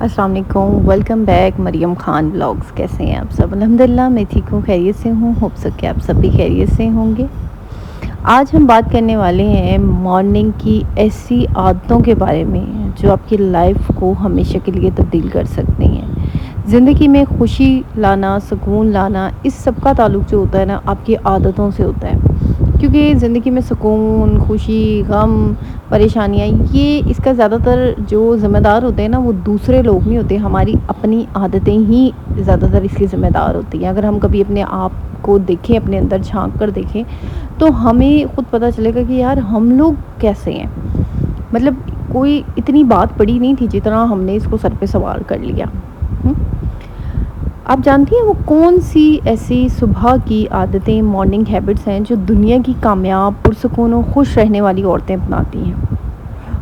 अस्सलाम वालेकुम, welcome back Mariyam Khan vlogs. कैसे हैं आप सब? अल्हम्दुलिल्लाह मैं ठीक हूँ, खैरियत से हूँ। होप सक कि आप सब भी खैरियत से होंगे। आज हम बात करने वाले हैं मॉर्निंग की ऐसी आदतों के बारे में जो आपकी लाइफ को हमेशा के लिए तब्दील कर सकती हैं। ज़िंदगी में खुशी लाना, सुकून लाना, इस सब का ताल्लुक़ जो होता है ना, आपकी आदतों से होता है। क्योंकि ज़िंदगी में सुकून, खुशी, गम, परेशानियाँ, ये इसका ज़्यादातर जो ज़िम्मेदार होते हैं ना, वो दूसरे लोग नहीं होते, हमारी अपनी आदतें ही ज़्यादातर इसकी ज़िम्मेदार होती हैं। अगर हम कभी अपने आप को देखें, अपने अंदर झाँक कर देखें, तो हमें खुद पता चलेगा कि यार हम लोग कैसे हैं। मतलब कोई इतनी बात बड़ी नहीं थी जितना हमने इसको सर पे सवार कर लिया। हुँ? आप जानती हैं वो कौन-सी ऐसी सुबह की आदतें, मॉर्निंग हैबिट्स हैं जो दुनिया की कामयाब, पुरसुकून और खुश रहने वाली औरतें अपनाती हैं?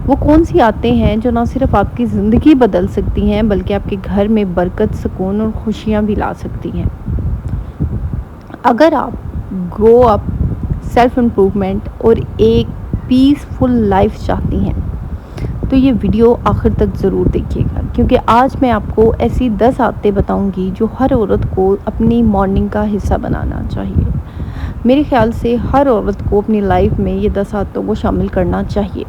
वो कौन-सी आदतें हैं जो ना सिर्फ़ आपकी ज़िंदगी बदल सकती हैं बल्कि आपके घर में बरकत, सुकून और खुशियाँ भी ला सकती हैं? अगर आप ग्रो अप, सेल्फ इम्प्रूवमेंट और एक पीसफुल लाइफ़ चाहती हैं, तो ये वीडियो आखिर तक ज़रूर देखिएगा, क्योंकि आज मैं आपको ऐसी 10 आदतें बताऊंगी जो हर औरत को अपनी मॉर्निंग का हिस्सा बनाना चाहिए। मेरे ख़्याल से हर औरत को अपनी लाइफ में ये 10 आदतों को शामिल करना चाहिए।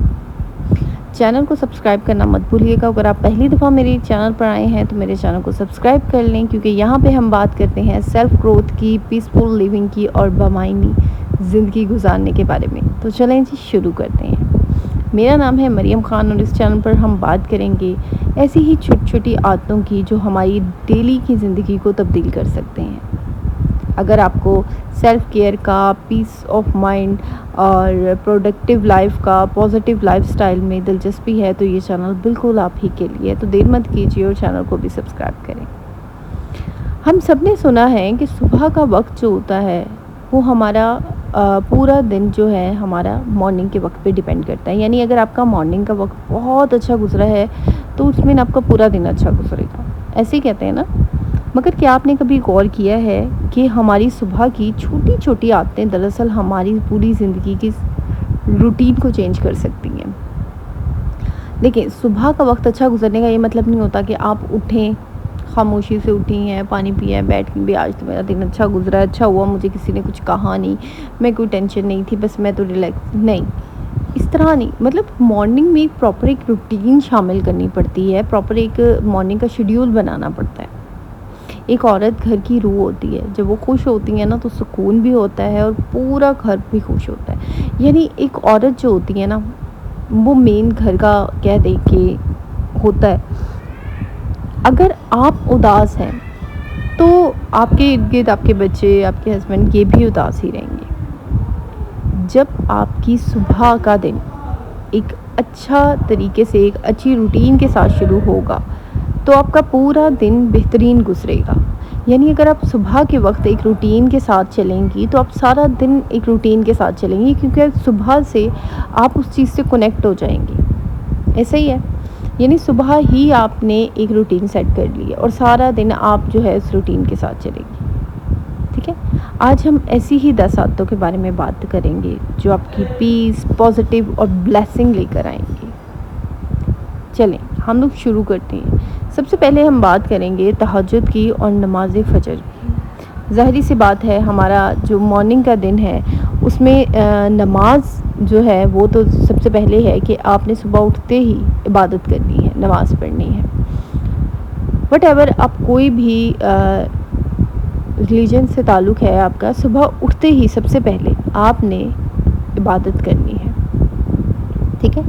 चैनल को सब्सक्राइब करना मत भूलिएगा। अगर आप पहली दफ़ा मेरे चैनल पर आए हैं तो मेरे चैनल को सब्सक्राइब कर लें, क्योंकि यहाँ पे हम बात करते हैं सेल्फ़ ग्रोथ की, पीसफुल लिविंग की और बामायनी ज़िंदगी गुजारने के बारे में। तो चलें जी, शुरू करते हैं। मेरा नाम है मरियम ख़ान और इस चैनल पर हम बात करेंगे ऐसी ही छोटी-छोटी आदतों की जो हमारी डेली की ज़िंदगी को तब्दील कर सकते हैं। अगर आपको सेल्फ़ केयर का, पीस ऑफ माइंड और प्रोडक्टिव लाइफ का, पॉजिटिव लाइफ़स्टाइल में दिलचस्पी है तो ये चैनल बिल्कुल आप ही के लिए है। तो देर मत कीजिए और चैनल को भी सब्सक्राइब करें। हम सब ने सुना है कि सुबह का वक्त जो होता है वो हमारा पूरा दिन जो है हमारा मॉर्निंग के वक्त पे डिपेंड करता है। यानी अगर आपका मॉर्निंग का वक्त बहुत अच्छा गुजरा है तो उसमें आपका पूरा दिन अच्छा गुजरेगा, ऐसे ही कहते हैं ना। मगर क्या आपने कभी गौर किया है कि हमारी सुबह की छोटी छोटी आदतें दरअसल हमारी पूरी ज़िंदगी की रूटीन को चेंज कर सकती हैं। देखिए, सुबह का वक्त अच्छा गुजरने का ये मतलब नहीं होता कि आप उठें, खामोशी से उठी हैं, पानी पिया है, बैठ के भी आज तो मेरा दिन अच्छा गुजरा, अच्छा हुआ मुझे किसी ने कुछ कहा नहीं, मैं कोई टेंशन नहीं थी, बस मैं तो रिलैक्स नहीं, इस तरह नहीं। मतलब मॉर्निंग में एक प्रॉपर एक रूटीन शामिल करनी पड़ती है, प्रॉपर एक मॉर्निंग का शेड्यूल बनाना पड़ता है। एक औरत घर की रूह होती है, जब वो खुश होती है ना तो सुकून भी होता है और पूरा घर भी खुश होता है। यानी एक औरत जो होती है ना, वो मेन घर का कह दें कि होता है। अगर आप उदास हैं तो आपके इर्द-गिर्द आपके बच्चे, आपके हस्बैंड ये भी उदास ही रहेंगे। जब आपकी सुबह का दिन एक अच्छा तरीके से, एक अच्छी रूटीन के साथ शुरू होगा तो आपका पूरा दिन बेहतरीन गुजरेगा। यानी अगर आप सुबह के वक्त एक रूटीन के साथ चलेंगी तो आप सारा दिन एक रूटीन के साथ चलेंगी, क्योंकि सुबह से आप उस चीज़ से कनेक्ट हो जाएंगी। ऐसा ही है, यानी सुबह ही आपने एक रूटीन सेट कर ली है और सारा दिन आप जो है उस रूटीन के साथ चलेंगी। ठीक है, आज हम ऐसी ही 10 आदतों के बारे में बात करेंगे जो आपकी पीस, पॉजिटिव और ब्लेसिंग लेकर आएंगे। चलें हम लोग शुरू करते हैं। सबसे पहले हम बात करेंगे तहज्जुद की और नमाज फजर की। ज़ाहिरी सी बात है, हमारा जो मॉर्निंग का दिन है उसमें नमाज जो है वो तो सबसे पहले है कि आपने सुबह उठते ही इबादत करनी है, नमाज़ पढ़नी है। वटएवर आप कोई भी रिलीजन से ताल्लुक़ है आपका, सुबह उठते ही सबसे पहले आपने इबादत करनी है। ठीक है,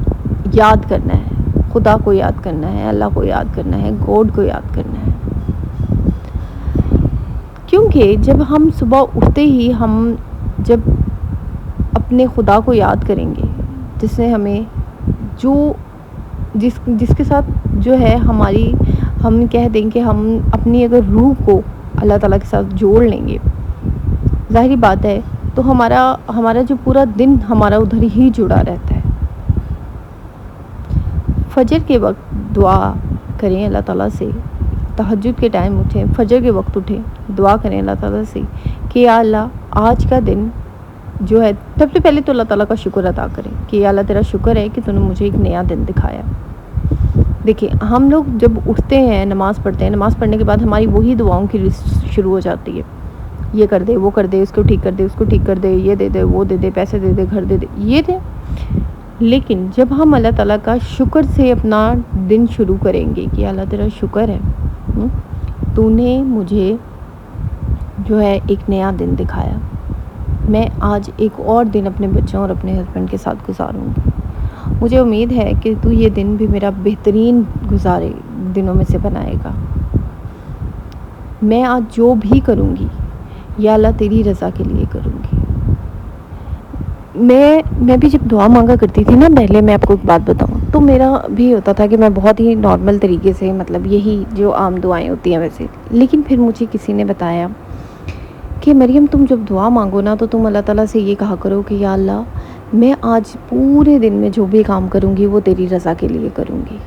याद करना है, खुदा को याद करना है, अल्लाह को याद करना है, गॉड को याद करना है। क्योंकि जब हम सुबह उठते ही हम जब अपने खुदा को याद करेंगे, जिससे हमें जिसके साथ जो है हमारी, हम कह दें कि हम अपनी अगर रूह को अल्लाह ताला के साथ जोड़ लेंगे, ज़ाहिरी बात है, तो हमारा जो पूरा दिन हमारा उधर ही जुड़ा रहता है। फजर के वक्त दुआ करें अल्लाह ताला से, तहज्जुद के टाइम उठें, फजर के वक्त उठें, दुआ करें अल्लाह ताला से कि या अल्लाह आज का दिन जो है, सबसे पहले तो अल्लाह ताला का शुक्र अदा करें कि या अल्लाह तेरा शुक्र है कि तूने मुझे एक नया दिन दिखाया। देखिए, हम लोग जब उठते हैं, नमाज़ पढ़ते हैं, नमाज़ पढ़ने के बाद हमारी वही दुआओं की लिस्ट शुरू हो जाती है। ये कर दे, वो कर दे, इसको ठीक कर दे, उसको ठीक कर दे, ये दे दे, वो दे दे, पैसे दे दे, घर दे दे, ये दे। लेकिन जब हम अल्लाह ताला का शुक्र से अपना दिन शुरू करेंगे कि अल्लाह तेरा शुक्र है, तूने मुझे जो है एक नया दिन दिखाया, मैं आज एक और दिन अपने बच्चों और अपने हस्बैंड के साथ गुजारूँगी। मुझे उम्मीद है कि तू ये दिन भी मेरा बेहतरीन गुजारे दिनों में से बनाएगा। मैं आज जो भी करूँगी या अल्लाह तेरी रज़ा के लिए करूँगी। मैं भी जब दुआ मांगा करती थी ना पहले, मैं आपको एक बात बताऊँ, तो मेरा भी होता था कि मैं बहुत ही नॉर्मल तरीके से, मतलब यही जो आम दुआएं होती हैं वैसे। लेकिन फिर मुझे किसी ने बताया कि मरियम, तुम जब दुआ मांगो ना तो तुम अल्लाह ताला से ये कहा करो कि या अल्लाह, मैं आज पूरे दिन में जो भी काम करूँगी वो तेरी रज़ा के लिए करूँगी,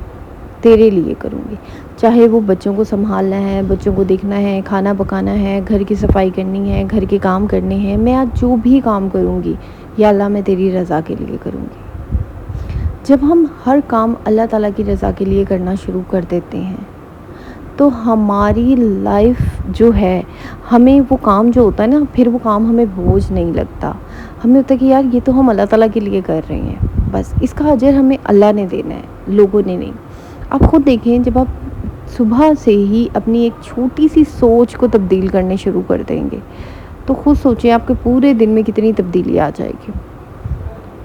तेरे लिए करूँगी। चाहे वो बच्चों को संभालना है, बच्चों को देखना है, खाना पकाना है, घर की सफाई करनी है, घर के काम करने हैं, मैं आज जो भी काम करूँगी या अल्लाह मैं तेरी रज़ा के लिए करूँगी। जब हम हर काम अल्लाह ताला की रज़ा के लिए करना शुरू कर देते हैं तो हमारी लाइफ जो है, हमें वो काम जो होता है ना, फिर वो काम हमें बोझ नहीं लगता। हमें होता है कि यार ये तो हम अल्लाह ताला के लिए कर रहे हैं, बस इसका अजर हमें अल्लाह ने देना है, लोगों ने नहीं। आप खुद देखें, जब आप सुबह से ही अपनी एक छोटी सी सोच को तब्दील करने शुरू कर देंगे तो खुद सोचें आपके पूरे दिन में कितनी तब्दीली आ जाएगी।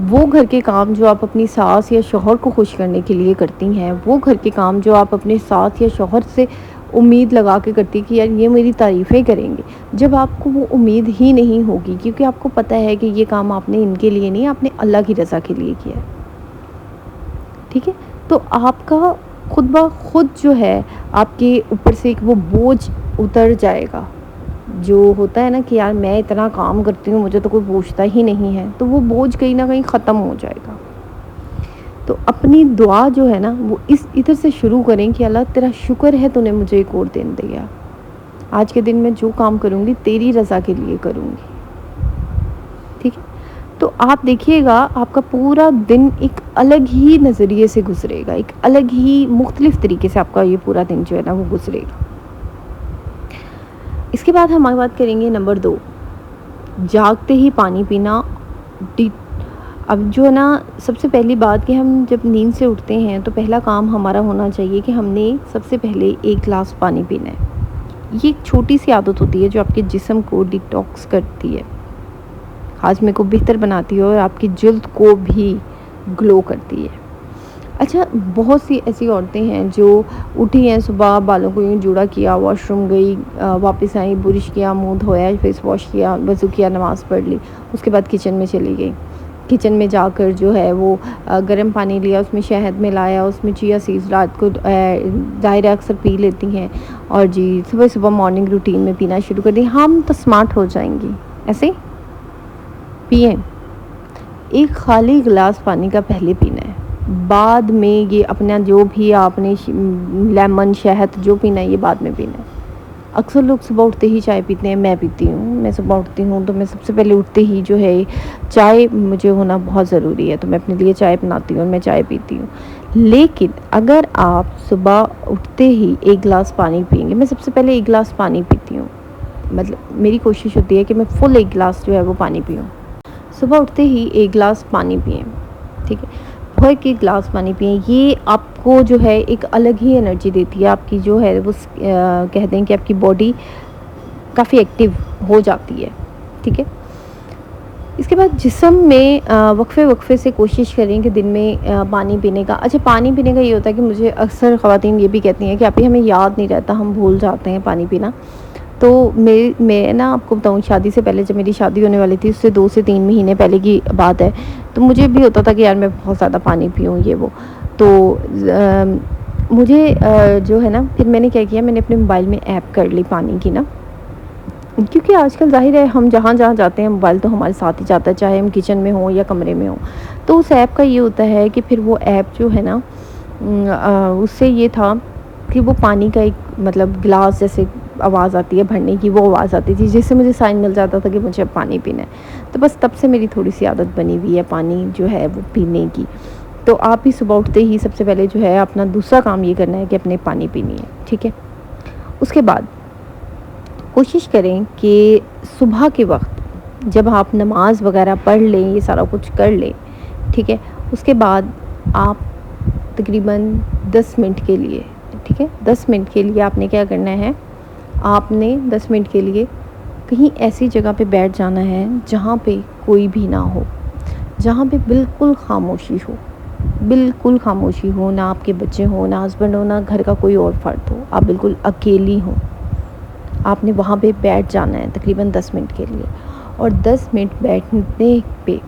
वो घर के काम जो आप अपनी सास या शौहर को खुश करने के लिए करती हैं, वो घर के काम जो आप अपने सास या शौहर से उम्मीद लगा के करती कि यार ये मेरी तारीफ़ें करेंगे, जब आपको वो उम्मीद ही नहीं होगी, क्योंकि आपको पता है कि ये काम आपने इनके लिए नहीं, आपने अल्लाह की रज़ा के लिए किया है, ठीक है, तो आपका खुद ब खुद जो है आपके ऊपर से एक वो बोझ उतर जाएगा। जो होता है ना कि यार मैं इतना काम करती हूँ, मुझे तो कोई पूछता ही नहीं है, तो वो बोझ कहीं ना कहीं ख़त्म हो जाएगा। तो अपनी दुआ जो है ना वो इस इधर से शुरू करें कि अल्लाह तेरा शुक्र है तूने मुझे एक और दिन दिया, आज के दिन मैं जो काम करूँगी तेरी रज़ा के लिए करूँगी, ठीक है। तो आप देखिएगा आपका पूरा दिन एक अलग ही नज़रिए से गुजरेगा, एक अलग ही मुख्तलिफ़ तरीके से आपका ये पूरा दिन जो है ना वो गुजरेगा। इसके बाद हम बात करेंगे नंबर 2, जागते ही पानी पीना। अब जो है ना, सबसे पहली बात कि हम जब नींद से उठते हैं तो पहला काम हमारा होना चाहिए कि हमने सबसे पहले 1 गिलास पानी पीना है। ये एक छोटी सी आदत होती है जो आपके जिस्म को डिटॉक्स करती है, हाजमे को बेहतर बनाती है और आपकी जल्द को भी ग्लो करती है। अच्छा, बहुत सी ऐसी औरतें हैं जो उठी हैं सुबह, बालों को यूँ जूड़ा किया, वॉशरूम गई, वापस आई, बुरुश किया, मुंह धोया, फेस वॉश किया, वज़ू किया, नमाज़ पढ़ ली, उसके बाद किचन में चली गई। किचन में जाकर जो है वो गर्म पानी लिया, उसमें शहद मिलाया, उसमें चिया सीड्स रात को ज़ाहिर अक्सर पी लेती हैं, और जी सुबह सुबह मॉर्निंग रूटीन में पीना शुरू कर दी। हम तो स्मार्ट हो जाएंगी, ऐसे पिए। एक खाली गिलास पानी का पहले पीना है, बाद में ये अपना जो भी आपने लेमन शहद जो पीना है ये बाद में पीना है। अक्सर लोग सुबह उठते ही चाय पीते हैं, मैं पीती हूँ। मैं सुबह उठती हूँ तो मैं सबसे पहले उठते ही जो है चाय मुझे होना बहुत ज़रूरी है, तो मैं अपने लिए चाय बनाती हूँ और मैं चाय पीती हूँ। लेकिन अगर आप सुबह उठते ही 1 गिलास पानी पिएंगे, मैं सबसे पहले 1 गिलास पानी पीती हूँ, मतलब मेरी कोशिश होती है कि मैं फुल 1 गिलास जो है वो पानी पीऊँ। सुबह उठते ही 1 गिलास पानी पिएँ, ठीक है, भर के गिलास पानी पिएँ। ये आपको जो है एक अलग ही एनर्जी देती है, आपकी जो है वो कह दें कि आपकी बॉडी काफ़ी एक्टिव हो जाती है, ठीक है। इसके बाद जिस्म में वक्फे से कोशिश करें कि दिन में पानी पीने का। अच्छा, पानी पीने का ये होता है कि मुझे अक्सर ख़वातीन ये भी कहती हैं कि अभी हमें याद नहीं रहता, हम भूल जाते हैं पानी पीना। तो मैं ना आपको बताऊँ, शादी से पहले जब मेरी शादी होने वाली थी, उससे 2 से 3 महीने पहले की बात है, तो मुझे भी होता था कि यार मैं बहुत ज़्यादा पानी पीऊँ ये वो। तो मुझे जो है ना, फिर मैंने क्या किया, मैंने अपने मोबाइल में ऐप कर ली पानी की ना, क्योंकि आजकल ज़ाहिर है हम जहाँ जाते हैं मोबाइल तो हमारे साथ ही जाता है, चाहे हम किचन में हों या कमरे में हों। तो उस ऐप का ये होता है कि फिर वो ऐप जो है ना, उससे ये था कि वो पानी का एक मतलब गिलास जैसे आवाज़ आती है भरने की, वो आवाज़ आती थी, जिससे मुझे साइन मिल जाता था कि मुझे अब पानी पीना है। तो बस तब से मेरी थोड़ी सी आदत बनी हुई है पानी जो है वो पीने की। तो आप ही सुबह उठते ही सबसे पहले जो है अपना दूसरा काम ये करना है कि अपने पानी पीनी है, ठीक है। उसके बाद कोशिश करें कि सुबह के वक्त जब आप नमाज वगैरह पढ़ लें, ये सारा कुछ कर लें, ठीक है, उसके बाद आप तकरीबन 10 मिनट के लिए, ठीक है, 10 मिनट के लिए आपने क्या करना है, आपने 10 मिनट के लिए कहीं ऐसी जगह पे बैठ जाना है जहाँ पे कोई भी ना हो, जहाँ पे बिल्कुल खामोशी हो, बिल्कुल खामोशी हो, ना आपके बच्चे हो, ना हस्बैंड हो, ना घर का कोई और फ़र्द हो, आप बिल्कुल अकेली हो। आपने वहाँ पे बैठ जाना है तकरीबन 10 मिनट के लिए, और 10 मिनट बैठने पे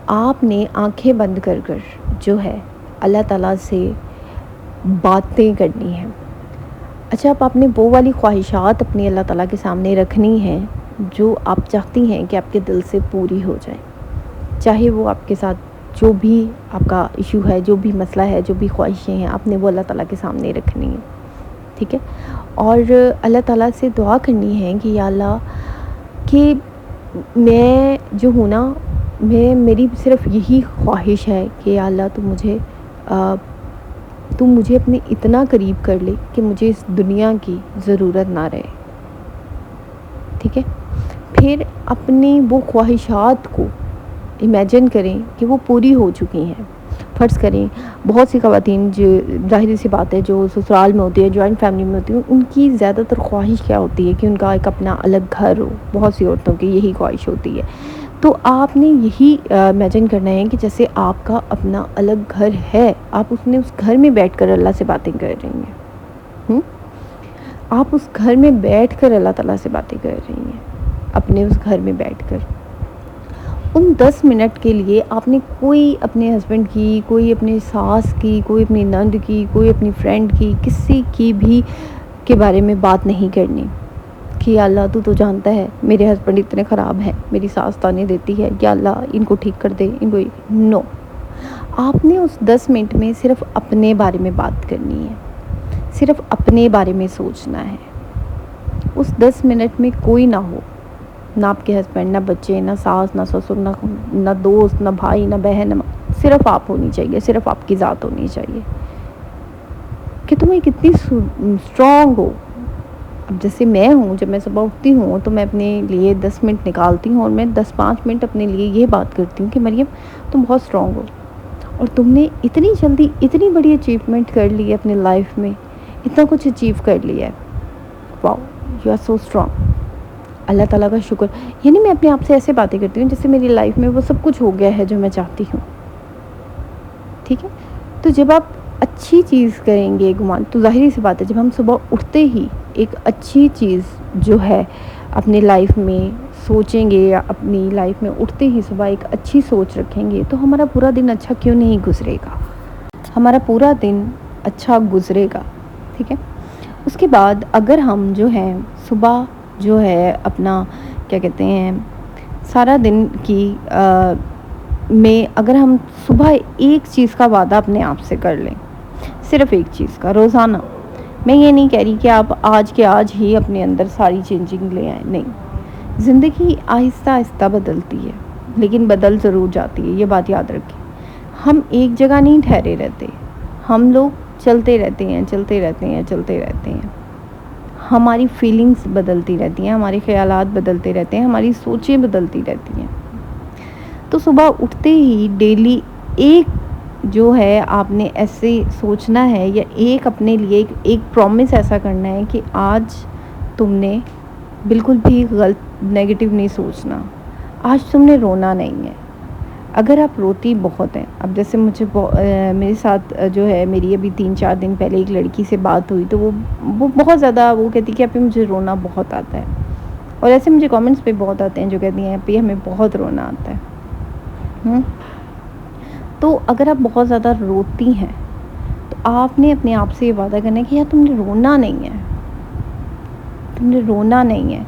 आपने आंखें बंद कर कर जो है अल्लाह ताला से बातें करनी हैं। अच्छा, अब आपने वो वाली ख्वाहिशात अपनी अल्लाह ताला के सामने रखनी हैं जो आप चाहती हैं कि आपके दिल से पूरी हो जाए। चाहे वो आपके साथ जो भी आपका इशू है, जो भी मसला है, जो भी ख्वाहिशें हैं, आपने वो अल्लाह ताला के सामने रखनी है, ठीक है। और अल्लाह ताला से दुआ करनी है कि या अल्लाह, कि मैं जो हूँ ना, मेरी सिर्फ़ यही ख्वाहिश है कि या अल्लाह तू मुझे अपने इतना करीब कर ले कि मुझे इस दुनिया की ज़रूरत ना रहे, ठीक है। फिर अपनी वो ख्वाहिशात को इमेजिन करें कि वो पूरी हो चुकी हैं। फ़र्ज़ करें बहुत सी ख़वातीन, जो ज़ाहिर सी बात है, जो ससुराल में होती है, जॉइंट फैमिली में होती है, उनकी ज़्यादातर ख्वाहिश क्या होती है कि उनका एक अपना अलग घर हो। बहुत सी औरतों की यही ख्वाहिश होती है। तो आपने यही इमेजिन करना है कि जैसे आपका अपना अलग घर है, आप उस घर में बैठकर अल्लाह से बातें कर रही हैं। आप उस घर में बैठकर अल्लाह ताला से बातें कर रही हैं, अपने उस घर में बैठकर। उन 10 मिनट के लिए आपने कोई अपने हस्बैंड की, कोई अपनी सास की, कोई अपनी नंद की, कोई अपनी फ्रेंड की, किसी की भी के बारे में बात नहीं करनी कि या अल्लाह तू तो जानता है मेरे हस्बैंड इतने ख़राब हैं, मेरी सास ताने देती है, या अल्लाह इनको ठीक कर दे, इनको। नो, आपने उस 10 मिनट में सिर्फ़ अपने बारे में बात करनी है, सिर्फ़ अपने बारे में सोचना है। उस 10 मिनट में कोई ना हो, ना आपके हस्बैंड, ना बच्चे, ना सास, ना ससुर, ना दोस्त, ना भाई, ना बहन, सिर्फ़ आप होनी चाहिए, सिर्फ़ आपकी ज़ात होनी चाहिए कि तुम्हें कितनी स्ट्रॉन्ग हो। अब जैसे मैं हूँ, जब मैं सुबह उठती हूँ तो मैं अपने लिए 10 मिनट निकालती हूँ और मैं 10-5 मिनट अपने लिए ये बात करती हूँ कि मरियम, तुम बहुत स्ट्रॉन्ग हो और तुमने इतनी जल्दी इतनी बड़ी अचीवमेंट कर ली है अपनी लाइफ में, इतना कुछ अचीव कर लिया है। Wow, you are so strong, अल्लाह ताला का शुक्र। यानी मैं अपने आप से ऐसे बातें करती हूँ जैसे मेरी लाइफ में वो सब कुछ हो गया है जो मैं चाहती हूँ, ठीक है। तो जब आप अच्छी चीज़ करेंगे गुमान, तो ज़ाहिर सी बात है, जब हम सुबह उठते ही एक अच्छी चीज़ जो है अपनी लाइफ में सोचेंगे, या अपनी लाइफ में उठते ही सुबह एक अच्छी सोच रखेंगे, तो हमारा पूरा दिन अच्छा क्यों नहीं गुजरेगा, हमारा पूरा दिन अच्छा गुजरेगा, ठीक है। उसके बाद अगर हम जो है सुबह जो है अपना क्या कहते हैं सारा दिन की में अगर हम सुबह एक चीज़ का वादा अपने आप से कर लें, सिर्फ़ एक चीज़ का रोज़ाना। मैं ये नहीं कह रही कि आप आज के आज ही अपने अंदर सारी चेंजिंग ले आएँ, नहीं। ज़िंदगी आहिस्ता आहिस्ता बदलती है, लेकिन बदल ज़रूर जाती है, ये बात याद रखें। हम एक जगह नहीं ठहरे रहते, हम लोग चलते रहते हैं, चलते रहते हैं, चलते रहते हैं। हमारी फीलिंग्स बदलती रहती हैं, हमारे ख़यालात बदलते रहते हैं, हमारी सोचें बदलती रहती हैं। तो सुबह उठते ही डेली एक जो है आपने ऐसे सोचना है, या एक अपने लिए एक प्रॉमिस ऐसा करना है कि आज तुमने बिल्कुल भी गलत नेगेटिव नहीं सोचना, आज तुमने रोना नहीं है। अगर आप रोती बहुत हैं, अब जैसे मेरे साथ जो है मेरी अभी 3-4 दिन पहले एक लड़की से बात हुई, तो वो बहुत ज़्यादा वो कहती कि आप मुझे रोना बहुत आता है, और ऐसे मुझे कमेंट्स पे बहुत आते हैं जो कहती हैं पे हमें बहुत रोना आता है। तो अगर आप बहुत ज़्यादा रोती हैं तो आपने अपने आप से ये वादा करना है कि यार तुमने रोना नहीं है, तुमने रोना नहीं है,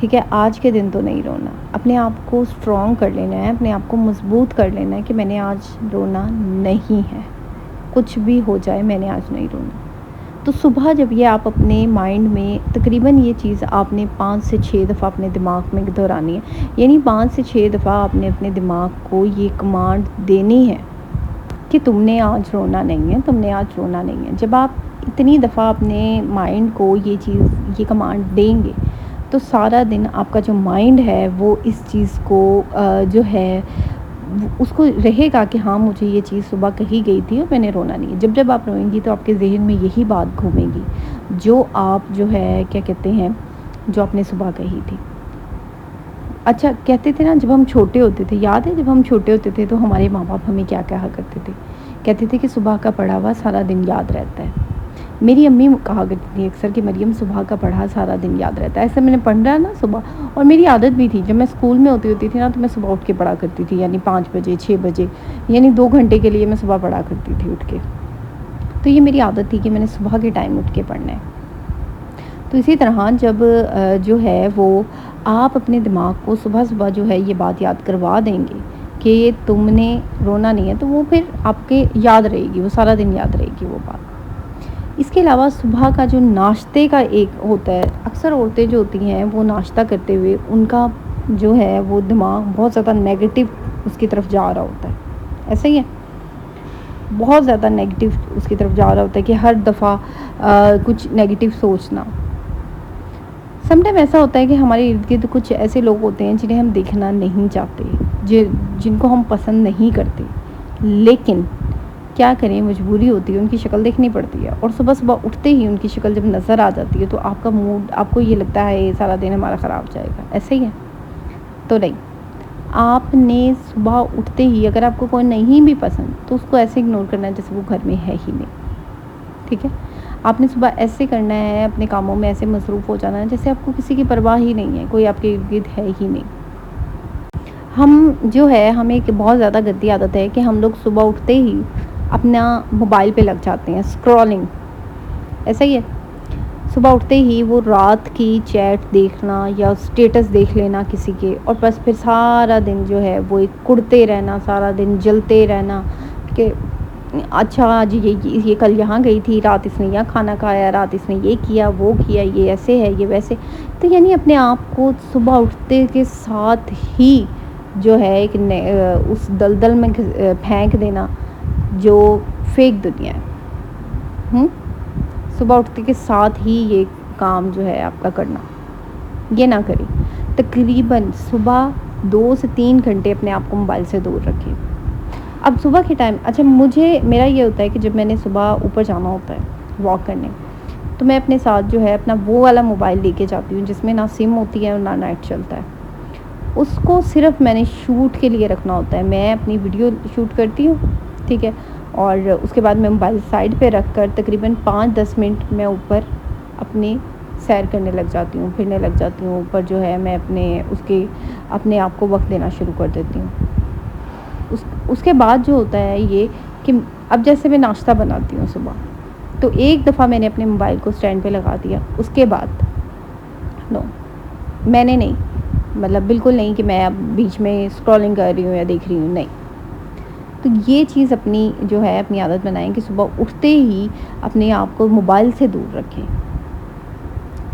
ठीक है। आज के दिन तो नहीं रोना, अपने आप को स्ट्रॉन्ग कर लेना है, अपने आप को मजबूत कर लेना है कि मैंने आज रोना नहीं है, कुछ भी हो जाए मैंने आज नहीं रोना। तो सुबह जब ये आप अपने माइंड में तकरीबन ये चीज़ आपने 5 से 6 दफ़ा अपने दिमाग में दोहरानी है, यानी 5 से 6 दफ़ा आपने अपने दिमाग को ये कमांड देनी है कि तुमने आज रोना नहीं है, तुमने आज रोना नहीं है। जब आप इतनी दफ़ा अपने माइंड को ये कमांड देंगे, तो सारा दिन आपका जो माइंड है वो इस चीज़ को जो है उसको रहेगा कि हाँ, मुझे ये चीज़ सुबह कही गई थी और मैंने रोना नहीं है। जब आप रोएंगी तो आपके ज़हन में यही बात घूमेगी जो आप जो है क्या कहते हैं, जो आपने सुबह कही थी। अच्छा, कहते थे ना जब हम छोटे होते थे, याद है जब हम छोटे होते थे तो हमारे माँ बाप हमें क्या कहा करते थे? कहते थे कि सुबह का पढ़ा हुआ सारा दिन याद रहता है। मेरी अम्मी कहा करती थी अक्सर कि मरियम, सुबह का पढ़ा सारा दिन याद रहता है। ऐसे मैंने पढ़ा है ना सुबह, और मेरी आदत भी थी। जब मैं स्कूल में होती थी ना, तो मैं सुबह उठ के पढ़ा करती थी, यानी 5 बजे 6 बजे, यानी 2 घंटे के लिए मैं सुबह पढ़ा करती थी उठ के। तो ये मेरी आदत थी कि मैंने सुबह के टाइम उठ के पढ़ना है। तो इसी तरह जब जो है वो आप अपने दिमाग को सुबह-सुबह जो है ये बात याद करवा देंगे कि तुमने रोना नहीं है, तो वो फिर आपके याद रहेगी, वो सारा दिन याद रहेगी वो बात। इसके अलावा सुबह का जो नाश्ते का एक होता है, अक्सर औरतें जो होती हैं वो नाश्ता करते हुए उनका जो है वो दिमाग बहुत ज़्यादा नेगेटिव उसकी तरफ जा रहा होता है। ऐसा ही है? बहुत ज़्यादा नेगेटिव उसकी तरफ जा रहा होता है कि हर दफ़ा कुछ नेगेटिव सोचना। समटाइम ऐसा होता है कि हमारे इर्द-गिर्द कुछ ऐसे लोग होते हैं जिन्हें हम देखना नहीं चाहते, जिनको हम पसंद नहीं करते, लेकिन क्या करें, मजबूरी होती है, उनकी शक्ल देखनी पड़ती है। और सुबह-सुबह उठते ही उनकी शक्ल जब नज़र आ जाती है तो आपका मूड, आपको ये लगता है ये सारा दिन हमारा ख़राब जाएगा। ऐसे ही है? तो नहीं, आपने सुबह उठते ही अगर आपको कोई नहीं भी पसंद तो उसको ऐसे इग्नोर करना है जैसे वो घर में है ही नहीं। ठीक है? आपने सुबह ऐसे करना है, अपने कामों में ऐसे मसरूफ़ हो जाना है जैसे आपको किसी की परवाह ही नहीं है, कोई आपके इर्द-गिर्द है ही नहीं। हम जो है, हमें एक बहुत ज़्यादा गंदी आदत है कि हम लोग सुबह उठते ही अपना मोबाइल पे लग जाते हैं, स्क्रॉलिंग। ऐसा ही है? सुबह उठते ही वो रात की चैट देखना या स्टेटस देख लेना किसी के, और बस फिर सारा दिन जो है वो एक कुढ़ते रहना, सारा दिन जलते रहना कि अच्छा आज ये कल यहाँ गई थी, रात इसने यहाँ खाना खाया, रात इसने ये किया, वो किया, ये ऐसे है, ये वैसे। तो यानी अपने आप को सुबह उठते के साथ ही जो है एक उस दलदल में फेंक देना जो फेक दुनिया है। सुबह उठते के साथ ही ये काम जो है आपका करना, ये ना करें। तकरीबन सुबह 2 से 3 घंटे अपने आप को मोबाइल से दूर रखें। अब सुबह के टाइम, अच्छा, मेरा ये होता है कि जब मैंने सुबह ऊपर जाना होता है वॉक करने, तो मैं अपने साथ जो है अपना वो वाला मोबाइल लेके जाती हूँ जिसमें ना सिम होती है और ना नेट चलता है। उसको सिर्फ मैंने शूट के लिए रखना होता है। मैं अपनी वीडियो शूट करती हूँ, ठीक है, और उसके बाद मैं मोबाइल साइड पे रख कर तकरीबन 5-10 मिनट मैं ऊपर अपनी सैर करने लग जाती हूँ, फिरने लग जाती हूँ। ऊपर जो है मैं अपने आप को वक्त देना शुरू कर देती हूँ। उसके बाद जो होता है ये कि अब जैसे मैं नाश्ता बनाती हूँ सुबह, तो एक दफ़ा मैंने अपने मोबाइल को स्टैंड पे लगा दिया। उसके बाद नो, मैंने नहीं, मतलब बिल्कुल नहीं कि मैं अब बीच में स्क्रॉलिंग कर रही हूँ या देख रही हूँ, नहीं। तो ये चीज़ अपनी जो है अपनी आदत बनाएं कि सुबह उठते ही अपने आप को मोबाइल से दूर रखें।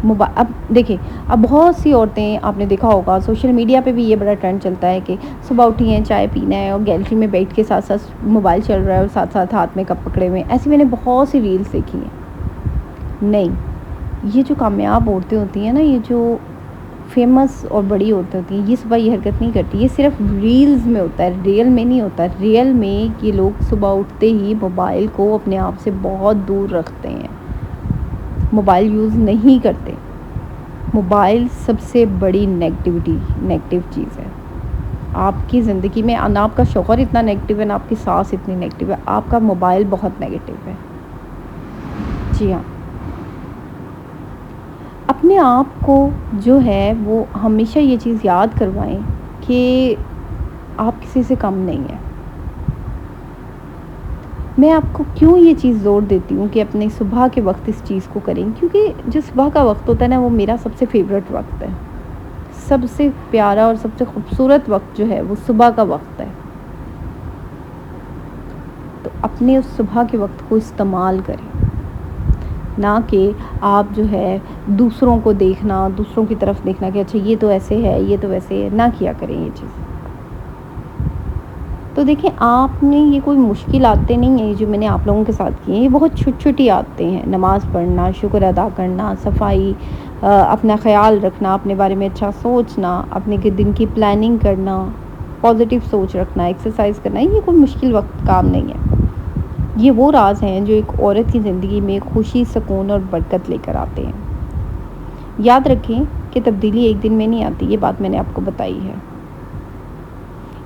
अब देखिए, अब बहुत सी औरतें, आपने देखा होगा सोशल मीडिया पे भी ये बड़ा ट्रेंड चलता है कि सुबह उठी हैं, चाय पीना है और गैलरी में बैठ के साथ साथ मोबाइल चल रहा है और साथ साथ हाथ में कप पकड़े हुए हैं। ऐसी मैंने बहुत सी रील्स देखी हैं। नहीं, ये जो कामयाब औरतें होती हैं ना, ये जो फेमस और बड़ी औरतें होती हैं, ये सुबह ये हरकत नहीं करती। ये सिर्फ रील्स में होता है, रियल में नहीं होता। रियल में ये लोग सुबह उठते ही मोबाइल को अपने आप से बहुत दूर रखते हैं, मोबाइल यूज़ नहीं करते। मोबाइल सबसे बड़ी नेगेटिव चीज़ है आपकी ज़िंदगी में। ना आपका शौहर इतना नेगेटिव है, ना आपकी सास इतनी नेगेटिव है, आपका मोबाइल बहुत नेगेटिव है। जी हाँ, अपने आप को जो है वो हमेशा ये चीज़ याद करवाएं कि आप किसी से कम नहीं हैं। मैं आपको क्यों ये चीज़ ज़ोर देती हूँ कि अपने सुबह के वक्त इस चीज़ को करें, क्योंकि जो सुबह का वक्त होता है ना, वो मेरा सबसे फेवरेट वक्त है। सबसे प्यारा और सबसे खूबसूरत वक्त जो है वो सुबह का वक्त है। तो अपने उस सुबह के वक्त को इस्तेमाल करें, ना कि आप जो है दूसरों को देखना, दूसरों की तरफ देखना कि अच्छा ये तो ऐसे है, ये तो वैसे है, ना किया करें ये चीज़। तो देखिए, आपने ये कोई मुश्किल आदतें नहीं हैं जो मैंने आप लोगों के साथ की हैं, ये बहुत छोटी-छोटी आदतें हैं। नमाज़ पढ़ना, शुक्र अदा करना, सफाई, अपना ख़्याल रखना, अपने बारे में अच्छा सोचना, अपने के दिन की प्लानिंग करना, पॉज़िटिव सोच रखना, एक्सरसाइज़ करना, ये कोई मुश्किल वक़्त काम नहीं है। ये वो राज़ हैं जो एक औरत की ज़िंदगी में खुशी, सुकून और बरकत लेकर आते हैं। याद रखें कि तब्दीली एक दिन में नहीं आती, ये बात मैंने आपको बताई है।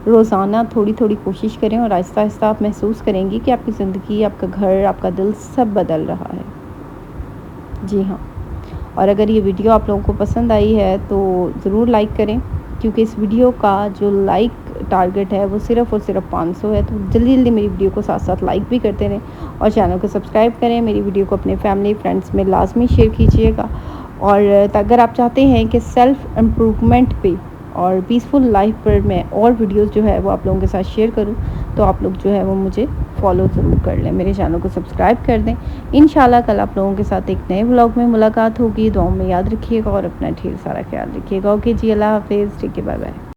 रोज़ाना थोड़ी-थोड़ी कोशिश करें और आहिस्ता-आहिस्ता आप महसूस करेंगी कि आपकी ज़िंदगी, आपका घर, आपका दिल सब बदल रहा है। जी हाँ, और अगर ये वीडियो आप लोगों को पसंद आई है तो ज़रूर लाइक करें, क्योंकि इस वीडियो का जो लाइक टारगेट है वो सिर्फ़ और सिर्फ 500 है। तो जल्दी-जल्दी मेरी वीडियो को साथ-साथ लाइक भी करते रहें और चैनल को सब्सक्राइब करें। मेरी वीडियो को अपने फैमिली फ्रेंड्स में लाज़मी शेयर कीजिएगा। और अगर आप चाहते हैं कि सेल्फ़ इम्प्रूवमेंट पे और पीसफुल लाइफ पर मैं और वीडियोस जो है वो आप लोगों के साथ शेयर करूं, तो आप लोग जो है वो मुझे फॉलो ज़रूर कर लें, मेरे चैनल को सब्सक्राइब कर दें। इंशाल्लाह कल आप लोगों के साथ एक नए व्लॉग में मुलाकात होगी। दुआओं में याद रखिएगा और अपना ढेर सारा ख्याल रखिएगा। ओके जी, अल्लाह हाफ़िज़, ठीक है, बाय बाय।